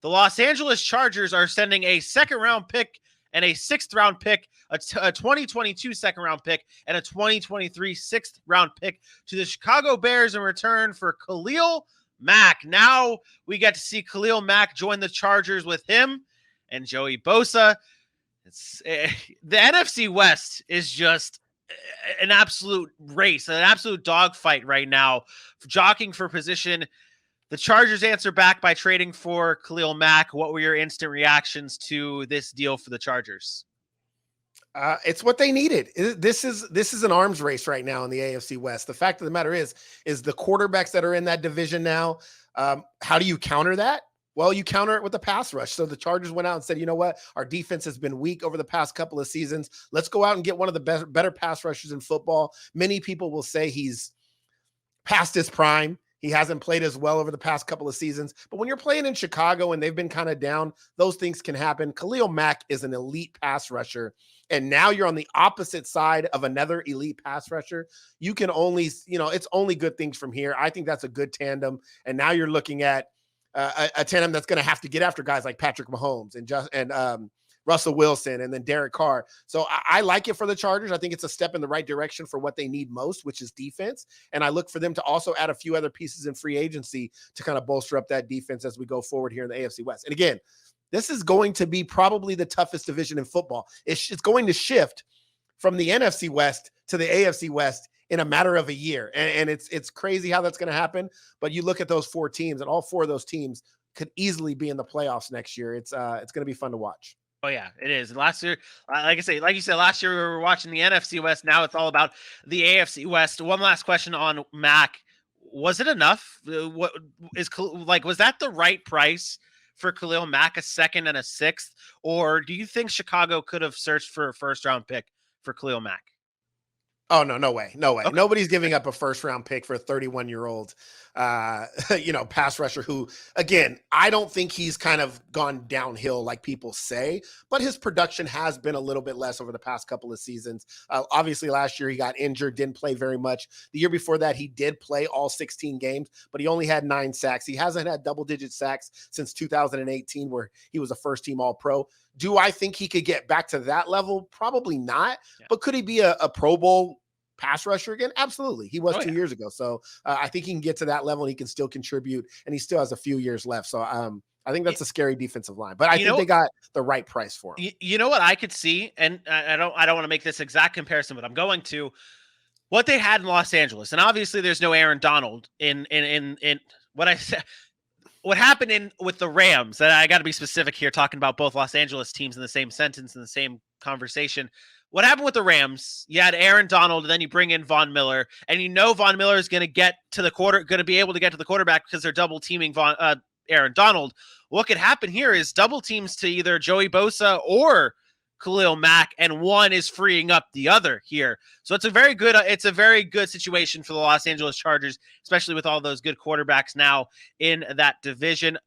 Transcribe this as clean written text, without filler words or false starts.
The Los Angeles Chargers are sending a second-round pick and a sixth-round pick, a 2022 second-round pick, and a 2023 sixth-round pick to the Chicago Bears in return for Khalil Mack. Now we get to see Khalil Mack join the Chargers with him and Joey Bosa. The NFC West is just an absolute race, an absolute dogfight right now, jockeying for position. The Chargers answer back by trading for Khalil Mack. What were your instant reactions to this deal for the Chargers? It's what they needed. This is an arms race right now in the AFC West. The fact of the matter is the quarterbacks that are in that division now. How do you counter that? Well, you counter it with the pass rush. So the Chargers went out and said, you know what? Our defense has been weak over the past couple of seasons. Let's go out and get one of the better pass rushers in football. Many people will say he's past his prime. He hasn't played as well over the past couple of seasons. But when you're playing in Chicago and they've been kind of down, those things can happen. Khalil Mack is an elite pass rusher. And now you're on the opposite side of another elite pass rusher. You can only, it's only good things from here. I think that's a good tandem. And now you're looking at a tandem that's going to have to get after guys like Patrick Mahomes and Russell Wilson and then Derek Carr. So I like it for the Chargers. I think it's a step in the right direction for what they need most, which is defense. And I look for them to also add a few other pieces in free agency to kind of bolster up that defense as we go forward here in the AFC West. And again, this is going to be probably the toughest division in football. It's going to shift from the NFC West to the AFC West in a matter of a year. And it's crazy how that's going to happen. But you look at those four teams, and all four of those teams could easily be in the playoffs next year. It's going to be fun to watch. Oh yeah, it is. Last year, like you said, last year we were watching the NFC West. Now it's all about the AFC West. One last question on Mack: was it enough? Was that the right price for Khalil Mack, a second and a sixth, or do you think Chicago could have searched for a first-round pick for Khalil Mack? Oh, no way. Okay. Nobody's giving up a first-round pick for a 31-year-old, pass rusher who, again, I don't think he's kind of gone downhill like people say, but his production has been a little bit less over the past couple of seasons. Obviously, last year he got injured, didn't play very much. The year before that, he did play all 16 games, but he only had 9 sacks. He hasn't had double-digit sacks since 2018, where he was a first-team All-Pro. Do I think he could get back to that level? Probably not. Yeah. But could he be a Pro Bowl pass rusher again? Absolutely. He was 2 years ago. So I think he can get to that level and he can still contribute, and he still has a few years left. So I think that's a scary defensive line, but I think they got the right price for him. You know what I could see, and I don't want to make this exact comparison, but I'm going to what they had in Los Angeles. And obviously there's no Aaron Donald in what I said. What happened with the Rams, and I got to be specific here, talking about both Los Angeles teams in the same sentence, in the same conversation. What happened with the Rams? You had Aaron Donald, and then you bring in Von Miller, and Von Miller is going to be able to get to the quarterback because they're double teaming Aaron Donald. What could happen here is double teams to either Joey Bosa or Khalil Mack, and one is freeing up the other here. So it's a very good situation for the Los Angeles Chargers, especially with all those good quarterbacks now in that division.